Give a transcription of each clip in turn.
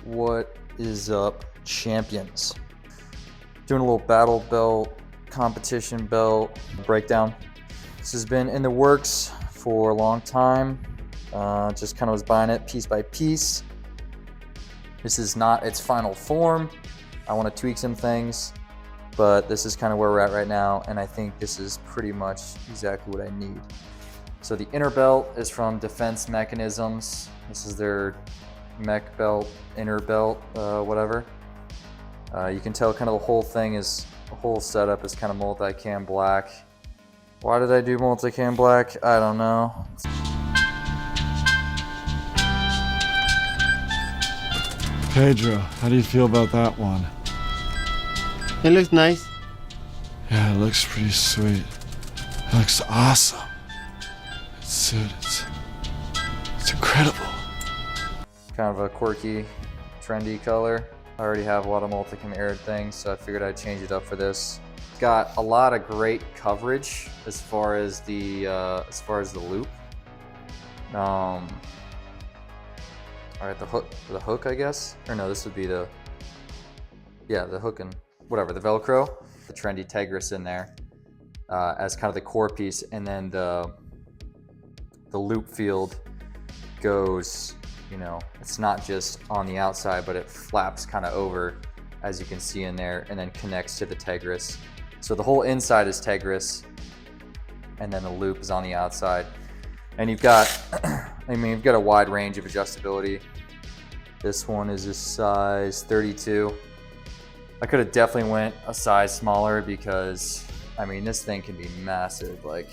What is up, champions? Doing a little battle belt, competition belt breakdown. This has been in the works for a long time. Just kind of was buying it piece by piece. This is not its final form. I want to tweak some things, but this is kind of where we're at right now, and I think this is pretty much exactly what I need. So the inner belt is from Defense Mechanisms. This is their mech belt, inner belt, whatever. You can tell kind of the whole thing is, the whole setup is kind of multicam black. Why did I do multicam black? I don't know. Pedro, how do you feel about that one? It looks nice. Yeah, it looks pretty sweet. It looks awesome. It's incredible. Kind of a quirky, trendy color. I already have a lot of multicam aired things, so I figured I'd change it up for this. It's got a lot of great coverage as far as the loop. All right, the hook, I guess, or no, this would be the hook and whatever, the Velcro, the trendy Tigris in there as kind of the core piece, and then the loop field goes, you know, it's not just on the outside, but it flaps kind of over, as you can see in there, and then connects to the Tigris. So the whole inside is Tigris, and then the loop is on the outside. And you've got, you've got a wide range of adjustability. This one is a size 32. I could have definitely went a size smaller because, this thing can be massive. Like,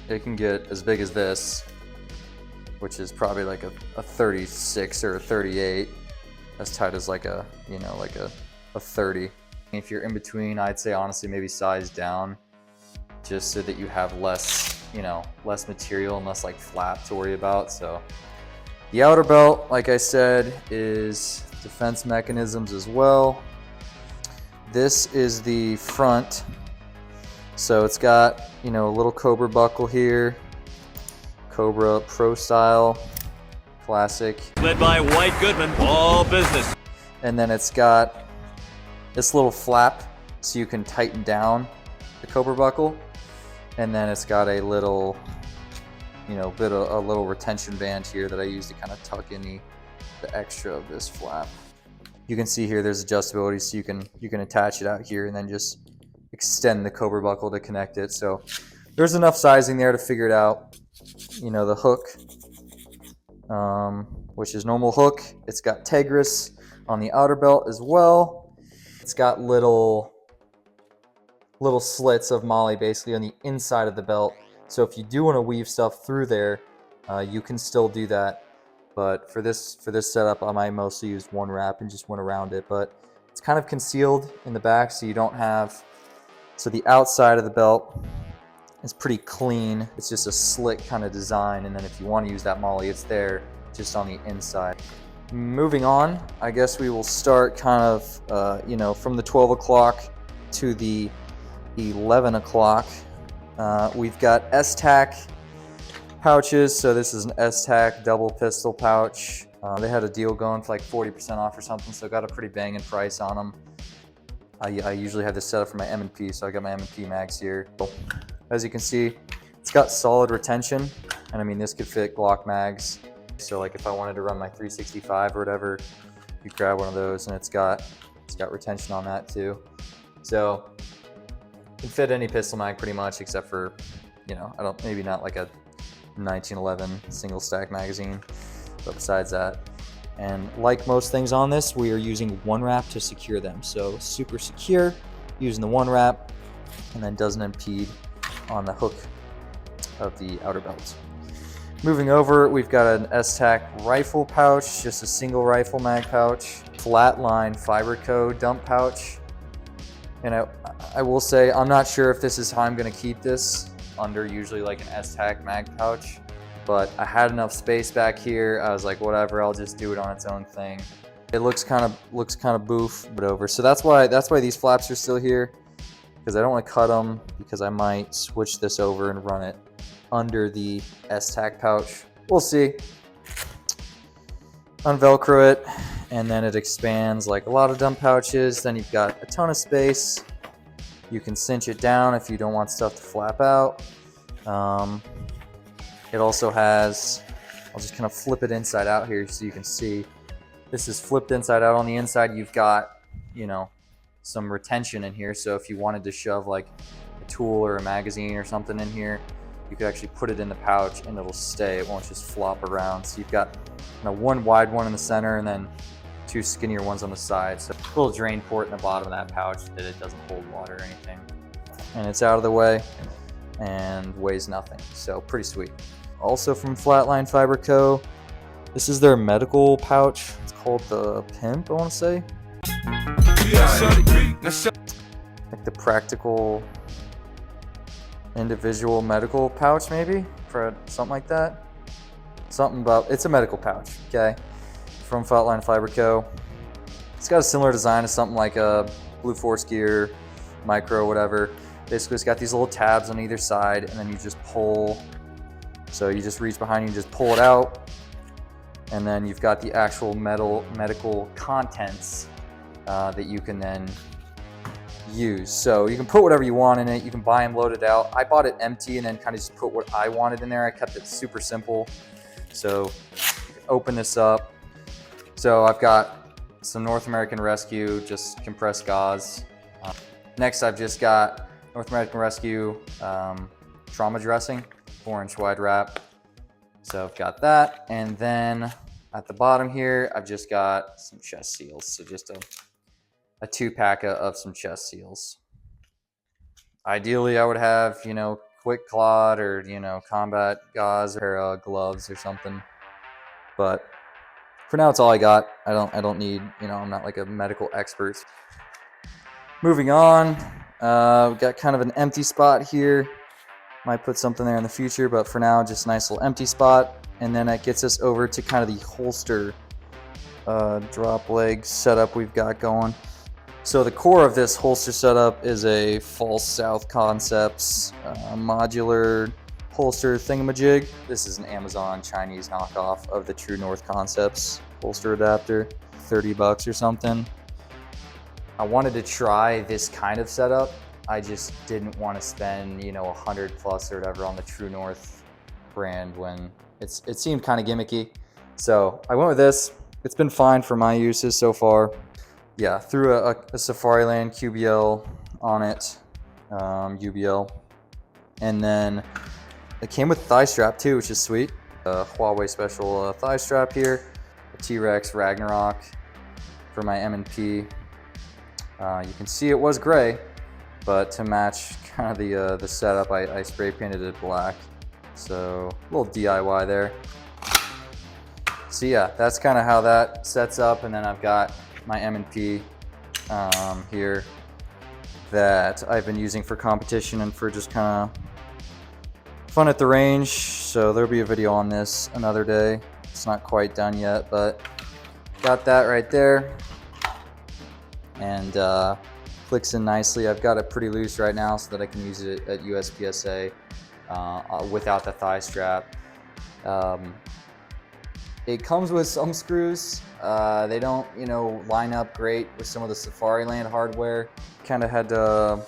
it can get as big as this, which is probably like a 36 or a 38, as tight as like a 30. If you're in between, I'd say honestly maybe size down, just so that you have less, less material and less like flap to worry about. So the outer belt, like I said, is Defense Mechanisms as well. This is the front. So it's got, a little Cobra buckle here. Cobra Pro style, classic. Led by White Goodman, all business. And then it's got this little flap so you can tighten down the Cobra buckle. And then it's got a little, a little retention band here that I use to kind of tuck in the extra of this flap. You can see here there's adjustability, so you can attach it out here and then just extend the Cobra buckle to connect it. So there's enough sizing there to figure it out. The hook, which is normal hook. It's got Tigris on the outer belt as well. It's got little slits of Molly basically on the inside of the belt. So if you do want to weave stuff through there, you can still do that. But for this setup, I might mostly use one wrap and just went around it. But it's kind of concealed in the back, so you don't have. So the outside of the belt is pretty clean. It's just a slick kind of design, and then if you want to use that Molly, it's there just on the inside. Moving on, I guess we will start kind of, from the 12 o'clock to the 11 o'clock. We've got Esstac pouches. So this is an Esstac double pistol pouch. They had a deal going for like 40% off or something, so got a pretty banging price on them. I usually have this set up for my M&P, so I got my M&P mags here. As you can see, it's got solid retention, and this could fit Glock mags. So like if I wanted to run my 365 or whatever, you grab one of those, and it's got retention on that too. So it can fit any pistol mag pretty much, except for, maybe not like a 1911 single stack magazine, but besides that. And like most things on this, we are using one wrap to secure them. So super secure, using the one wrap, and then doesn't impede on the hook of the outer belt. Moving over, we've got an Esstac rifle pouch, just a single rifle mag pouch, Flatline fiber code dump pouch. And I will say, I'm not sure if this is how I'm gonna keep this under usually like an Esstac mag pouch, but I had enough space back here. I was like, whatever, I'll just do it on its own thing. It looks kind of boof, but over. So that's why these flaps are still here, because I don't want to cut them, because I might switch this over and run it under the Esstac pouch. We'll see. unvelcro it, and then it expands like a lot of dump pouches. Then you've got a ton of space. You can cinch it down if you don't want stuff to flap out. It also has, I'll just kind of flip it inside out here so you can see. This is flipped inside out. On the inside, you've got, you know, some retention in here. So if you wanted to shove like a tool or a magazine or something in here, you could actually put it in the pouch and it'll stay. It won't just flop around. So you've got one wide one in the center and then two skinnier ones on the side. So a little drain port in the bottom of that pouch that it doesn't hold water or anything. And it's out of the way and weighs nothing. So pretty sweet. Also from Flatline Fiber Co. This is their medical pouch. It's called the P.I.M.P, I want to say. Like the practical individual medical pouch, maybe, for something like that. Something about, it's a medical pouch, okay, from Flatline Fiber Co. It's got a similar design to something like a Blue Force Gear, Micro, whatever. Basically, it's got these little tabs on either side, and then you just pull. So you just reach behind you and just pull it out, and then you've got the actual medical contents that you can then use. So you can put whatever you want in it. You can buy them loaded out. I bought it empty and then kind of just put what I wanted in there. I kept it super simple. So open this up. So I've got some North American Rescue, just compressed gauze. Next, I've just got North American Rescue trauma dressing, 4-inch wide wrap. So I've got that. And then at the bottom here, I've just got some chest seals. So just a 2-pack of some chest seals. Ideally, I would have, you know, quick clot or, you know, combat gauze or gloves or something. But for now, it's all I got. I don't need, you know, I'm not like a medical expert. Moving on, we've got kind of an empty spot here. Might put something there in the future, but for now, just a nice little empty spot. And then that gets us over to kind of the holster drop leg setup we've got going. So the core of this holster setup is a False South Concepts modular holster thingamajig. This is an Amazon Chinese knockoff of the True North Concepts holster adapter, $30 or something. I wanted to try this kind of setup. I just didn't want to spend, you know, 100 plus or whatever on the True North brand when it seemed kind of gimmicky. So I went with this. It's been fine for my uses so far. Yeah, threw a Safariland QBL on it, UBL. And then it came with thigh strap too, which is sweet. A Huawei special thigh strap here. A T-Rex Ragnarok for my M&P. You can see it was gray, but to match kind of the setup, I spray painted it black. So a little DIY there. So yeah, that's kind of how that sets up. And then I've got my M&P here that I've been using for competition and for just kind of fun at the range. So there'll be a video on this another day. It's not quite done yet, but got that right there. And clicks in nicely. I've got it pretty loose right now so that I can use it at USPSA without the thigh strap. It comes with some screws. They don't, you know, line up great with some of the Safariland hardware. Kind of had to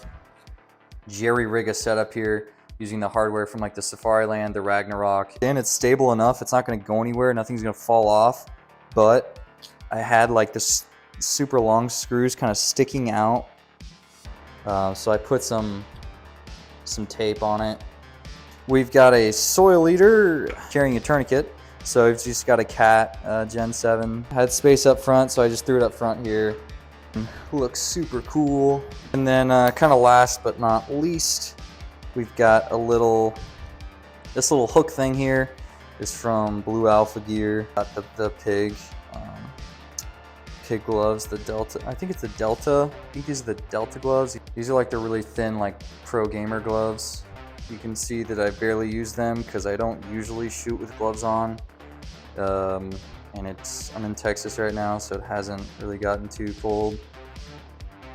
jerry rig a setup here using the hardware from like the Safariland, the Ragnarok. And it's stable enough. It's not going to go anywhere. Nothing's going to fall off. But I had like this super long screws kind of sticking out. So I put some tape on it. We've got a soil eater carrying a tourniquet. So I've just got a Cat Gen 7. Had space up front, so I just threw it up front here. Looks super cool. And then kind of last but not least, we've got this little hook thing here is from Blue Alpha Gear. Got the pig gloves, the Delta. I think it's the Delta. I think these are the Delta gloves. These are like the really thin, like pro gamer gloves. You can see that I barely use them because I don't usually shoot with gloves on. And I'm in Texas right now, so it hasn't really gotten too cold.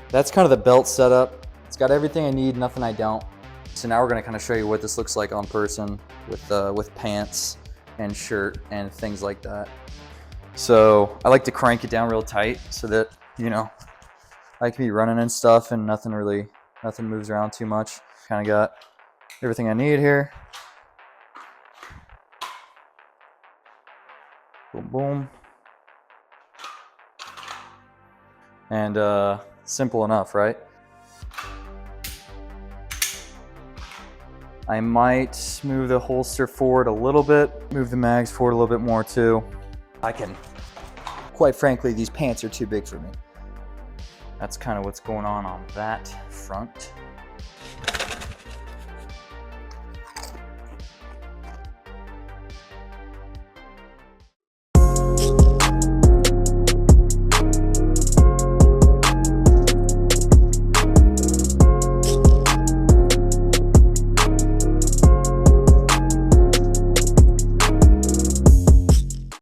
That's kind of the belt setup. It's got everything I need, nothing I don't. So now we're gonna kind of show you what this looks like on person with pants and shirt and things like that. So I like to crank it down real tight so that, you know, I can be running and stuff and nothing moves around too much. Kind of got everything I need here. Boom, boom. And simple enough, right? I might move the holster forward a little bit, move the mags forward a little bit more too. Quite frankly, these pants are too big for me. That's kind of what's going on that front.